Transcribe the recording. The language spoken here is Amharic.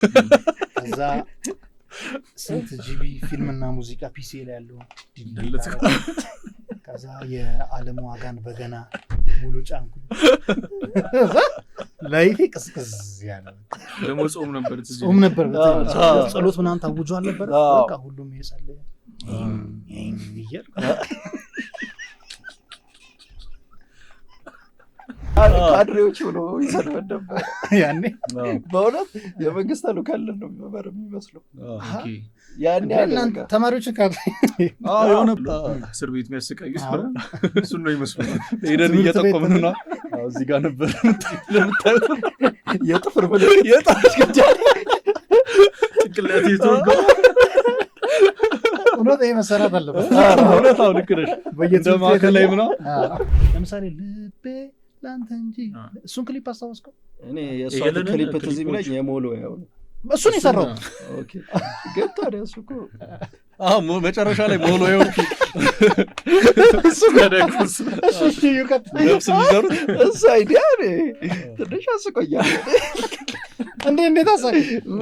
ከዛ ስንት ጂቢ ፊልምና ሙዚቃ ፒሲ ላይ ያለው ከዛ የዓለም ዋጋን በገና ሙሉ ጫንኩ ላይቴ ቅስቅስ ያለ ደግሞ ጾም ነበር ጸሎት ምናምን ታውጇል ነበር በቃ ሁሉም እየጸለየ ይየር ካድሬዎች ሆነው ይሰድበን ነበር ያኔ በእውነት የመንግስት አሉካል ነው የሚመስለው ያኔ እናንተ ተማሪዎችን ካድሬ የሆነ እስር ቤት የሚያሰቃዩት እሱን ነው ይመስላል ሄደን እየጠቆምን ነው እዚህ ጋር ነበር ለምታዩት የጥፍር ምልክት የጣሽ ገጃ ጭንቅላት ይዞ እውነት ይሄ መሰራት አለበት እውነት ነው ልክ ነሽ በየትምህርት ላይ ምናምን ለምሳሌ ልቤ ላንተ እንጂ እሱን ክሊፕ አስታውስከው እኔ የእሱ ክሊፕ ትዝ ይለኝ የሞሎ ያው እሱን የሰራው ኦኬ ግን ታዲያ እሱ እኮ መጨረሻ ላይ ሞሎ ይው እሱ ያደረኩት እሺ ይቀጥ ነፍስ የሚዘሩት እሱ አይዲያ ትንሽ አስቆያለሁ እንዴት አሳይ